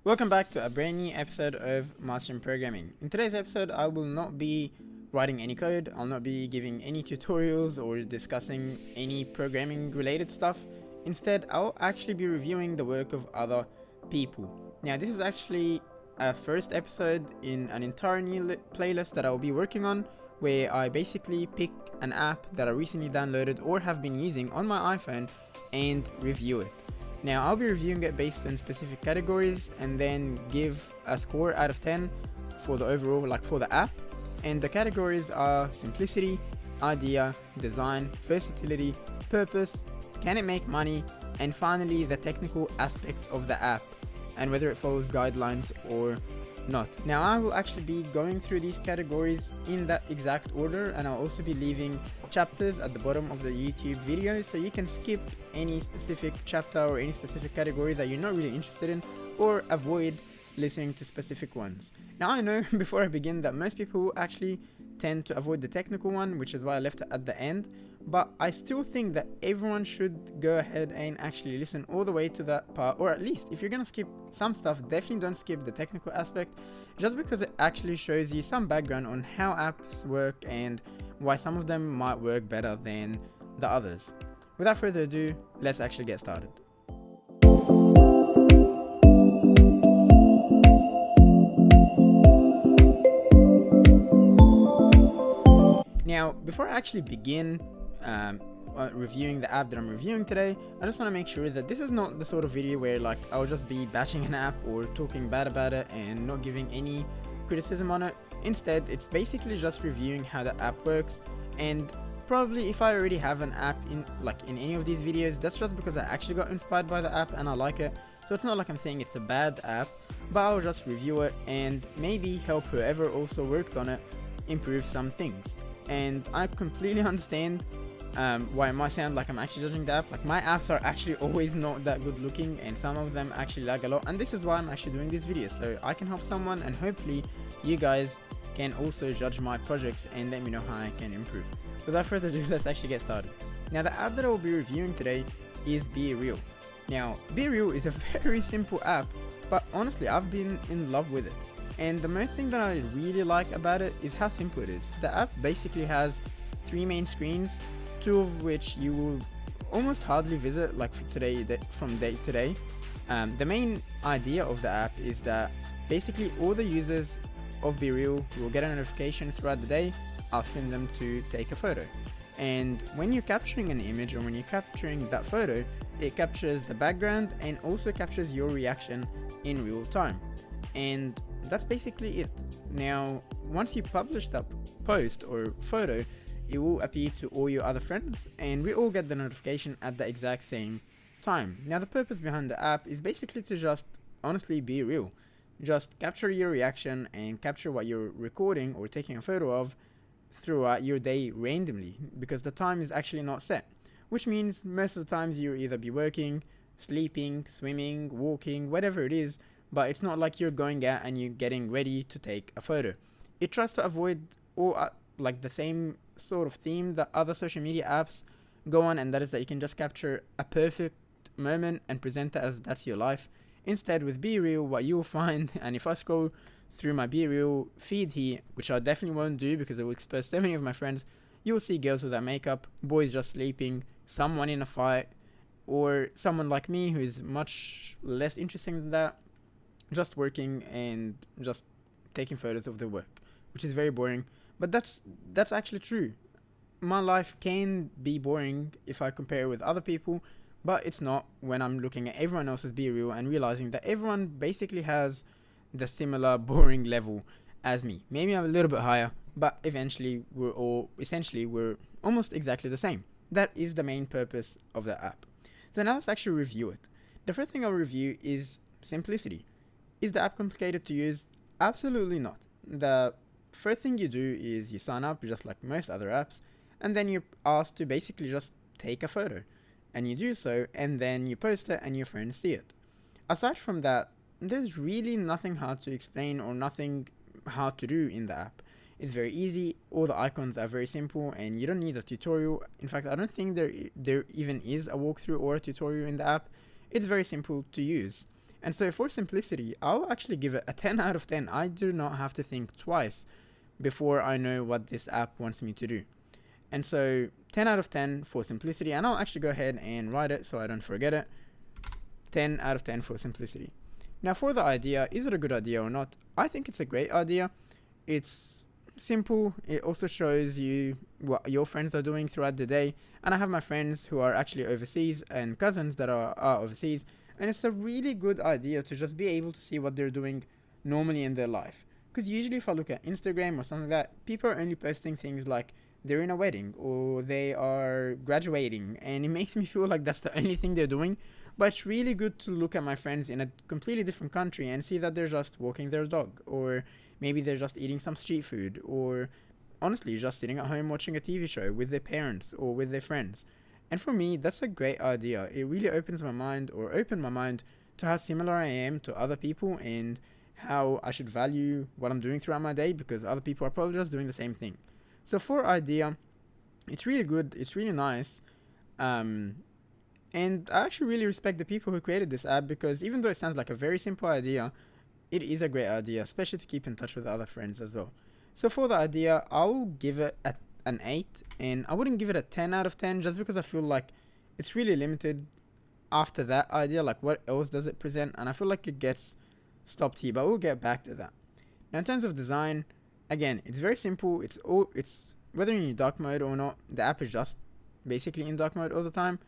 Welcome back to a brand new episode of Mastering Programming. In today's episode, I will not be writing any code, I'll not be giving any tutorials or discussing any programming related stuff. Instead, I'll actually be reviewing the work of other people. Now, this is actually a first episode in an entire new playlist that I'll be working on, where I basically pick an app that I recently downloaded or have been using on my iPhone and review it. Now, I'll be reviewing it based on specific categories and then give a score out of 10 for the overall, for the app. And the categories are simplicity, idea, design, versatility, purpose, can it make money, and finally the technical aspect of the app and whether it follows guidelines or not. Now, I will actually be going through these categories in that exact order, and I'll also be leaving chapters at the bottom of the YouTube video so you can skip any specific chapter or any specific category that you're not really interested in, or avoid listening to specific ones. Now, I know before I begin that most people actually tend to avoid the technical one, which is why I left it at the end, but I still think that everyone should go ahead and actually listen all the way to that part, or at least if you're gonna skip some stuff, definitely don't skip the technical aspect, just because it actually shows you some background on how apps work and why some of them might work better than the others. Without further ado, let's actually get started. Now, before I actually begin reviewing the app that I'm reviewing today, I just want to make sure that this is not the sort of video where I'll just be bashing an app or talking bad about it and not giving any criticism on it. Instead, it's basically just reviewing how the app works, and probably if I already have an app in any of these videos, that's just because I actually got inspired by the app and I like it. So it's not like I'm saying it's a bad app, but I'll just review it and maybe help whoever also worked on it improve some things. And I completely understand why it might sound like I'm actually judging the app. My apps are actually always not that good looking, and some of them actually lag a lot, and this is why I'm actually doing this video, so I can help someone, and hopefully you guys can also judge my projects and let me know how I can improve. Without further ado, let's actually get started. Now, the app that I will be reviewing today is BeReal. Now, BeReal is a very simple app, but honestly I've been in love with it. And the main thing that I really like about it is how simple it is. The app basically has 3 main screens, 2 of which you will almost hardly visit from day to day. The main idea of the app is that basically all the users of BeReal will get a notification throughout the day asking them to take a photo. And when you're capturing an image or when you're capturing that photo, it captures the background and also captures your reaction in real time. And that's basically it. Now, once you publish that post or photo, it will appear to all your other friends, and we all get the notification at the exact same time. Now, the purpose behind the app is basically to just honestly be real. Just capture your reaction and capture what you're recording or taking a photo of throughout your day randomly, because the time is actually not set, which means most of the times you'll either be working, sleeping, swimming, walking, whatever it is, but it's not like you're going out and you're getting ready to take a photo. It tries to avoid all the same sort of theme that other social media apps go on, and that is that you can just capture a perfect moment and present it as that's your life. Instead, with BeReal, what you'll find, and if I scroll through my BeReal feed here, which I definitely won't do because it will expose so many of my friends, you will see girls without makeup, boys just sleeping, someone in a fight, or someone like me who is much less interesting than that, just working and just taking photos of their work, which is very boring. But that's actually true. My life can be boring if I compare with other people, but it's not when I'm looking at everyone else's BeReal and realizing that everyone basically has the similar boring level as me. Maybe I'm a little bit higher, but eventually we're almost exactly the same. That is the main purpose of the app. So now let's actually review it. The first thing I'll review is simplicity. Is the app complicated to use? Absolutely not. The first thing you do is you sign up just like most other apps, and then you're asked to basically just take a photo, and you do so, and then you post it and your friends see it. Aside from that, there's really nothing hard to explain or nothing hard to do in the app. It's very easy, all the icons are very simple, and you don't need a tutorial. In fact, I don't think there even is a walkthrough or a tutorial in the app. It's very simple to use. And so for simplicity, I'll actually give it a 10 out of 10. I do not have to think twice before I know what this app wants me to do. And so 10 out of 10 for simplicity, and I'll actually go ahead and write it so I don't forget it. 10 out of 10 for simplicity. Now for the idea, is it a good idea or not? I think it's a great idea. It's simple. It also shows you what your friends are doing throughout the day. And I have my friends who are actually overseas and cousins that are overseas. And it's a really good idea to just be able to see what they're doing normally in their life. Because usually if I look at Instagram or something like that, people are only posting things like they're in a wedding or they are graduating. And it makes me feel like that's the only thing they're doing. But it's really good to look at my friends in a completely different country and see that they're just walking their dog, or maybe they're just eating some street food, or honestly just sitting at home watching a TV show with their parents or with their friends. And for me, that's a great idea. It really opened my mind to how similar I am to other people and how I should value what I'm doing throughout my day, because other people are probably just doing the same thing. So for idea, it's really good. It's really nice. And I actually really respect the people who created this app, because even though it sounds like a very simple idea, it is a great idea, especially to keep in touch with other friends as well. So for the idea, I'll give it an 8, and I wouldn't give it a 10 out of 10 just because I feel like it's really limited after that idea. Like, what else does it present? And I feel like it gets stopped here, but we'll get back to that. Now in terms of design, again, it's very simple. It's whether you're in dark mode or not, the app is just basically in dark mode all the time.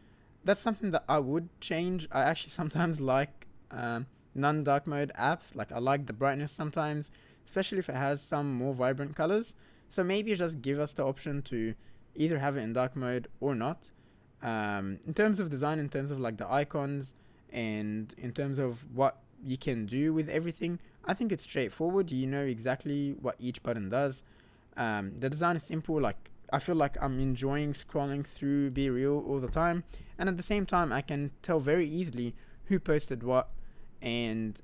That's something that I would change. I actually sometimes like non-dark mode apps. Like, I like the brightness sometimes, especially if it has some more vibrant colors. So maybe just give us the option to either have it in dark mode or not. In terms of design, in terms of like the icons, and in terms of what you can do with everything, I think it's straightforward. You know exactly what each button does. The design is simple. Like, I feel like I'm enjoying scrolling through BeReal all the time, and at the same time I can tell very easily who posted what, and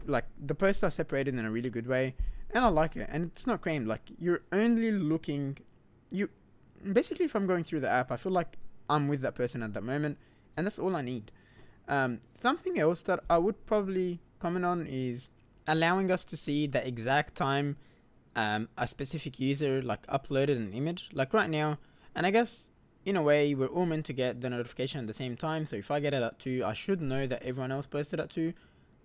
like the posts are separated in a really good way, and I like it. And it's not cramed. Like, you're only looking, you basically, if I'm going through the app, I feel like I'm with that person at that moment, and that's all I need. Something else that I would probably comment on is allowing us to see the exact time a specific user like uploaded an image. Like right now, and I guess in a way we're all meant to get the notification at the same time, so if I get it at 2, I should know that everyone else posted at 2,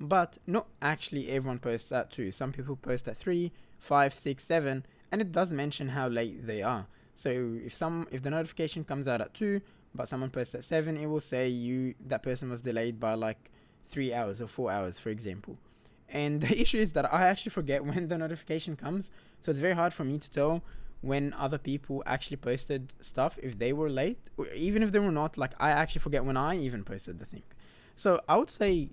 but not actually everyone posts at 2. Some people post at 3, 5, 6, 7, and it does mention how late they are. So if the notification comes out at 2 but someone posts at 7, it will say that person was delayed by like 3 hours or 4 hours, for example. And the issue is that I actually forget when the notification comes, so it's very hard for me to tell when other people actually posted stuff, if they were late, or even if they were not. Like, I actually forget when I even posted the thing. So I would say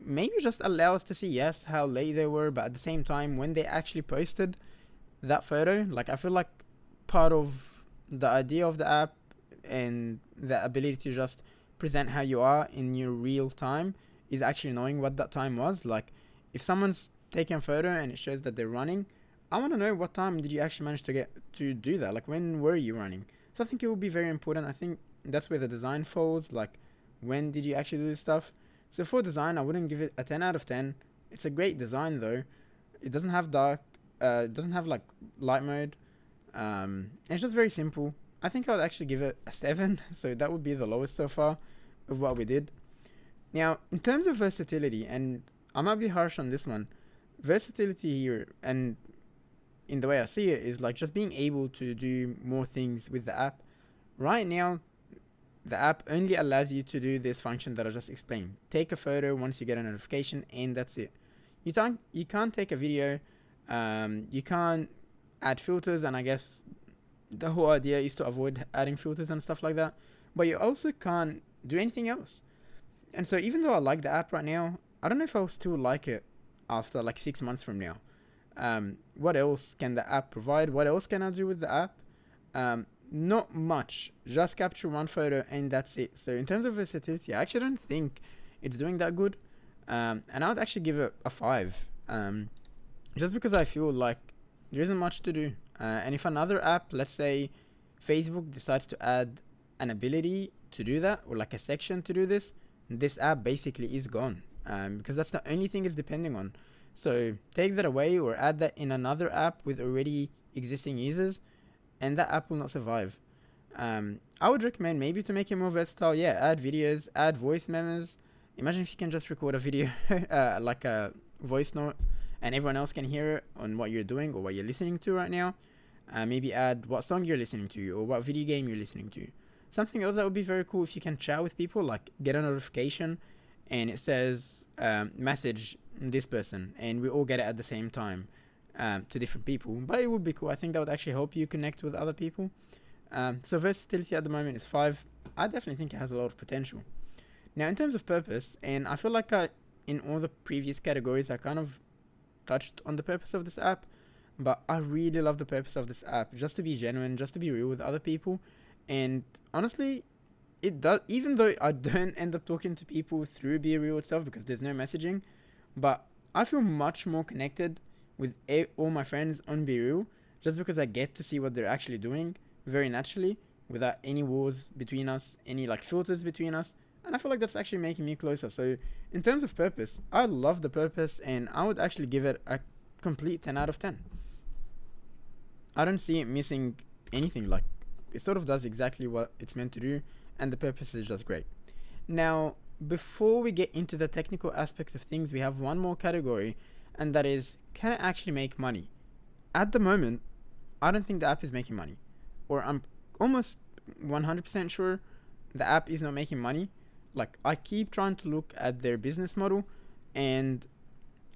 maybe just allow us to see, yes, how late they were, but at the same time when they actually posted that photo. Like, I feel like part of the idea of the app and the ability to just present how you are in your real time is actually knowing what that time was. Like, if someone's taking a photo and it shows that they're running, I want to know what time did you actually manage to get to do that. Like, when were you running? So I think it will be very important. I think that's where the design falls. Like, when did you actually do this stuff? So for design, I wouldn't give it a 10 out of 10. It's a great design though. It doesn't have dark, it doesn't have like light mode. And it's just very simple. I think I would actually give it a 7. So that would be the lowest so far of what we did. Now, in terms of versatility, and I might be harsh on this one, versatility here, and in the way I see it, is like just being able to do more things with the app. Right now, the app only allows you to do this function that I just explained. Take a photo once you get a notification, and that's it. You can't take a video, you can't add filters, and I guess the whole idea is to avoid adding filters and stuff like that, but you also can't do anything else. And so even though I like the app right now, I don't know if I'll still like it after like 6 months from now. What else can the app provide? What else can I do with the app? Not much. Just capture one photo and that's it. So in terms of versatility, I actually don't think it's doing that good. And I would actually give it a 5. Just because I feel like there isn't much to do. And if another app, let's say Facebook, decides to add an ability to do that, or like a section to do this, this app basically is gone. because that's the only thing it's depending on. So take that away or add that in another app with already existing users, and that app will not survive. I would recommend maybe to make it more versatile. Yeah, add videos, add voice memos. Imagine if you can just record a video, like a voice note, and everyone else can hear it on what you're doing or what you're listening to right now. Maybe add what song you're listening to or what video game you're listening to. Something else that would be very cool if you can chat with people, like get a notification and it says message this person, and we all get it at the same time to different people. But it would be cool. I think that would actually help you connect with other people. So versatility at the moment is 5. I definitely think it has a lot of potential. Now in terms of purpose, and I feel like in all the previous categories I kind of touched on the purpose of this app, but I really love the purpose of this app, just to be genuine, just to be real with other people. And honestly, it does, even though I don't end up talking to people through BeReal itself because there's no messaging, but I feel much more connected with all my friends on BeReal just because I get to see what they're actually doing very naturally without any walls between us, any like filters between us. And I feel like that's actually making me closer. So in terms of purpose, I love the purpose, and I would actually give it a complete 10 out of 10. I don't see it missing anything. Like, it sort of does exactly what it's meant to do, and the purpose is just great. Now, before we get into the technical aspect of things, we have one more category, and that is, can it actually make money? At the moment, I don't think the app is making money, or I'm almost 100% sure the app is not making money. Like, I keep trying to look at their business model, and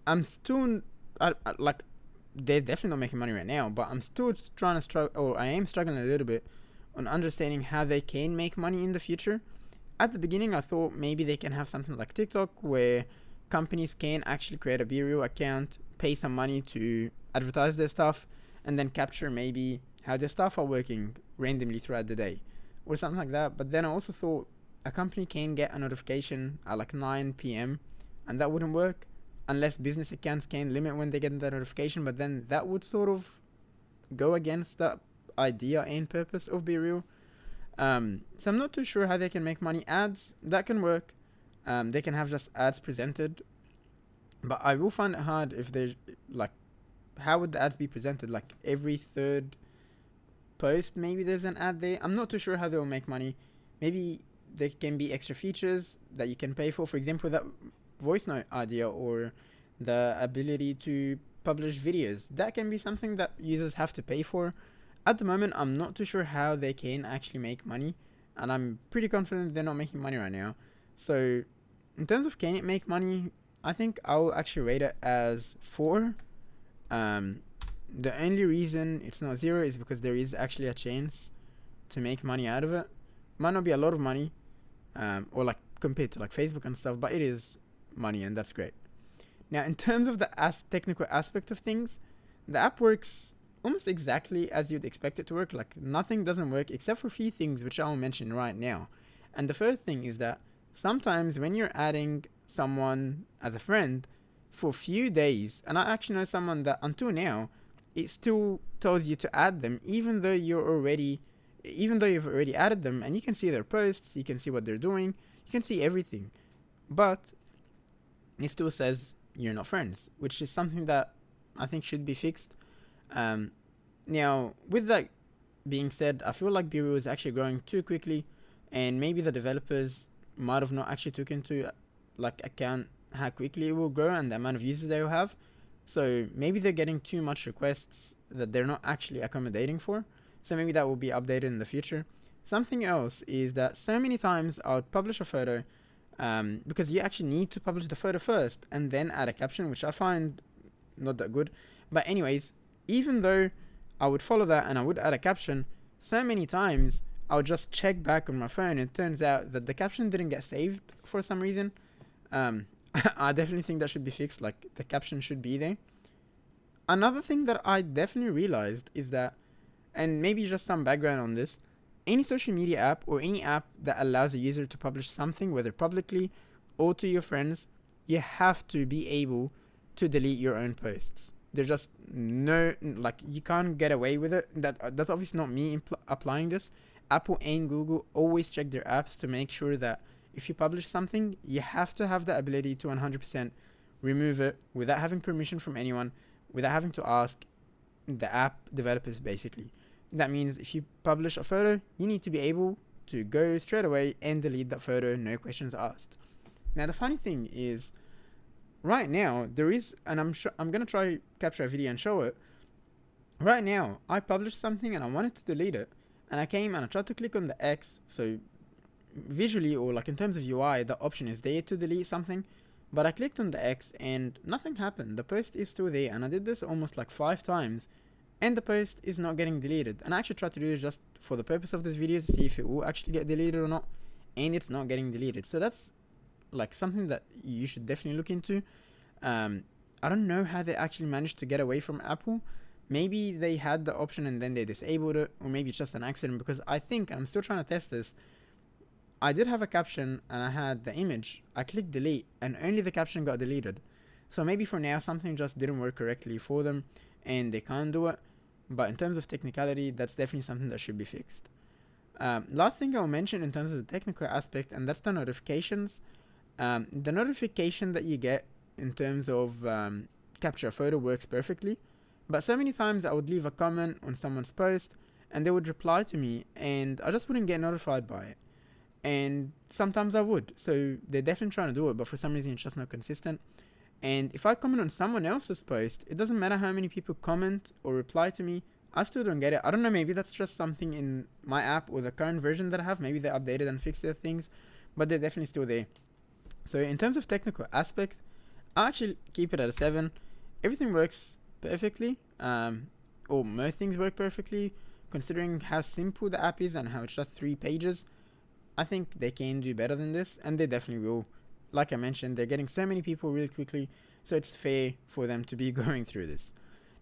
I'm still like, they're definitely not making money right now, but I'm still trying to struggle, or I am struggling a little bit on understanding how they can make money in the future. At the beginning, I thought maybe they can have something like TikTok, where companies can actually create a BeReal account, pay some money to advertise their stuff, and then capture maybe how their stuff are working randomly throughout the day, or something like that. But then I also thought a company can get a notification at like 9 p.m. and that wouldn't work unless business accounts can limit when they get the notification, but then that would sort of go against the idea and purpose of BeReal. So I'm not too sure how they can make money. Ads, that can work. They can have just ads presented, but I will find it hard if there's like, how would the ads be presented? Like every third post, maybe there's an ad there. I'm not too sure how they will make money. Maybe there can be extra features that you can pay for example, that voice note idea, or the ability to publish videos. That can be something that users have to pay for. At the moment, I'm not too sure how they can actually make money, and I'm pretty confident they're not making money right now. So in terms of can it make money, I think I'll actually rate it as 4. The only reason it's not 0 is because there is actually a chance to make money out of it. Might not be a lot of money, or like compared to like Facebook and stuff, but it is money, and that's great. Now in terms of the technical aspect of things, the app works almost exactly as you'd expect it to work. Like, nothing doesn't work except for a few things which I'll mention right now. And the first thing is that sometimes when you're adding someone as a friend for a few days, and I actually know someone that until now it still tells you to add them even though you've already added them, and you can see their posts, you can see what they're doing, you can see everything, but it still says you're not friends, which is something that I think should be fixed. Now, with that being said, I feel like BeReal is actually growing too quickly, and maybe the developers might have not actually took into like account how quickly it will grow and the amount of users they will have. So maybe they're getting too much requests that they're not actually accommodating for. So maybe that will be updated in the future. Something else is that so many times I would publish a photo, because you actually need to publish the photo first and then add a caption, which I find not that good. But anyways, even though I would follow that and I would add a caption, so many times I would just check back on my phone and it turns out that the caption didn't get saved for some reason. I definitely think that should be fixed. Like, the caption should be there. Another thing that I definitely realized is that, and maybe just some background on this, any social media app or any app that allows a user to publish something, whether publicly or to your friends, you have to be able to delete your own posts. There's just no, like, you can't get away with it. That's obviously not me applying this. Apple and Google always check their apps to make sure that if you publish something, you have to have the ability to 100% remove it without having permission from anyone, without having to ask the app developers basically. That means if you publish a photo, you need to be able to go straight away and delete that photo, no questions asked. Now the funny thing is, right now there is, and I'm gonna try capture a video and show it. Right now, I published something and I wanted to delete it, and I came and I tried to click on the X, so visually or like in terms of UI, the option is there to delete something, but I clicked on the X and nothing happened. The post is still there, and I did this almost like 5 times, and the post is not getting deleted. And I actually tried to do it just for the purpose of this video to see if it will actually get deleted or not, and it's not getting deleted. So that's like something that you should definitely look into. I don't know how they actually managed to get away from Apple. Maybe they had the option and then they disabled it, or maybe it's just an accident, because I think, I'm still trying to test this, I did have a caption and I had the image. I clicked delete and only the caption got deleted. So maybe for now something just didn't work correctly for them and they can't do it. But in terms of technicality, that's definitely something that should be fixed. Last thing I'll mention in terms of the technical aspect, and that's the notifications. The notification that you get in terms of capture a photo works perfectly. But so many times I would leave a comment on someone's post and they would reply to me and I just wouldn't get notified by it. And sometimes I would. So they're definitely trying to do it, but for some reason it's just not consistent. And if I comment on someone else's post, it doesn't matter how many people comment or reply to me, I still don't get it. I don't know, maybe that's just something in my app or the current version that I have. Maybe they updated and fixed their things, but they're definitely still there. So in terms of technical aspect, I actually keep it at a 7. Everything works perfectly, or most things work perfectly, considering how simple the app is and how it's just 3 pages. I think they can do better than this, and they definitely will. Like I mentioned, they're getting so many people really quickly, so it's fair for them to be going through this.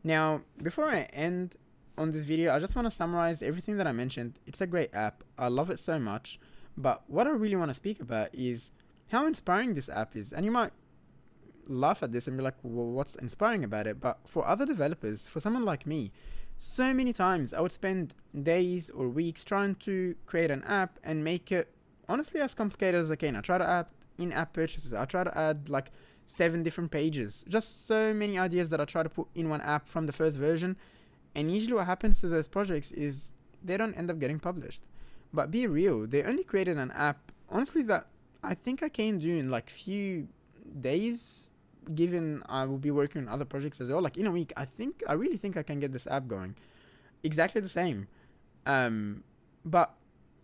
Now, before I end on this video, I just want to summarize everything that I mentioned. It's a great app. I love it so much, but what I really want to speak about is how inspiring this app is. And you might laugh at this and be like, well, what's inspiring about it? But for other developers, for someone like me, so many times I would spend days or weeks trying to create an app and make it honestly as complicated as I can. I try to add in-app purchases. I try to add like 7 different pages. Just so many ideas that I try to put in one app from the first version. And usually what happens to those projects is they don't end up getting published. But BeReal, they only created an app, honestly, that I think I can do in like few days, given I will be working on other projects as well. Like in a week, I really think I can get this app going. Exactly the same. But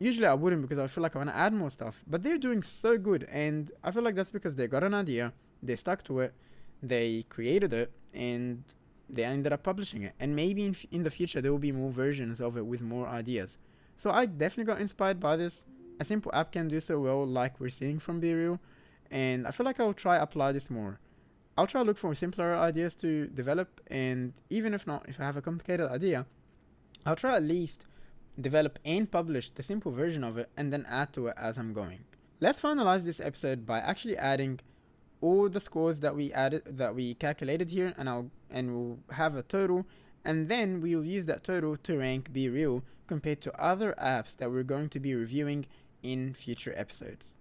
usually I wouldn't, because I feel like I want to add more stuff. But they're doing so good, and I feel like that's because they got an idea, they stuck to it, they created it, and they ended up publishing it. And maybe in the future there will be more versions of it with more ideas. So I definitely got inspired by this. A simple app can do so well, like we're seeing from BeReal, and I feel like I'll try apply this more. I'll try to look for simpler ideas to develop, and even if not, if I have a complicated idea, I'll try at least develop and publish the simple version of it and then add to it as I'm going. Let's finalize this episode by actually adding all the scores that we calculated here, and we'll have a total, and then we'll use that total to rank BeReal compared to other apps that we're going to be reviewing in future episodes.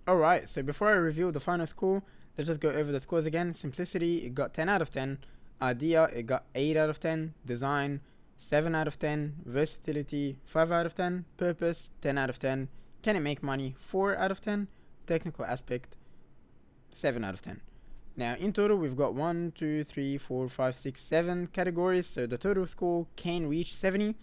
Alright, so before I reveal the final score, let's just go over the scores again. Simplicity, it got 10 out of 10. Idea, it got 8 out of 10. Design, 7 out of 10. Versatility, 5 out of 10. Purpose, 10 out of 10. Can it make money? 4 out of 10. Technical aspect, 7 out of 10. Now in total we've got 1, 2, 3, 4, 5, 6, 7 categories, so the total score can reach 70.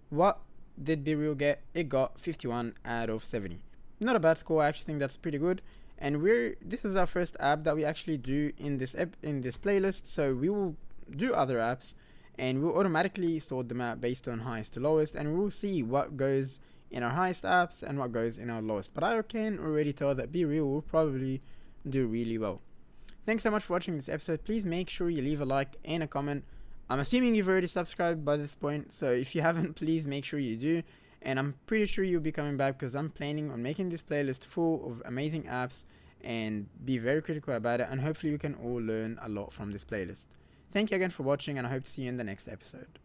What did BeReal get? It got 51 out of 70. Not a bad score. I actually think that's pretty good. And this is our first app that we actually do in this playlist, so we will do other apps and we'll automatically sort them out based on highest to lowest, and we'll see what goes in our highest apps and what goes in our lowest. But I can already tell that BeReal will probably do really well. Thanks so much for watching this episode. Please make sure you leave a like and a comment. I'm assuming you've already subscribed by this point, so if you haven't, please make sure you do. And I'm pretty sure you'll be coming back, because I'm planning on making this playlist full of amazing apps and be very critical about it, and hopefully we can all learn a lot from this playlist. Thank you again for watching, and I hope to see you in the next episode.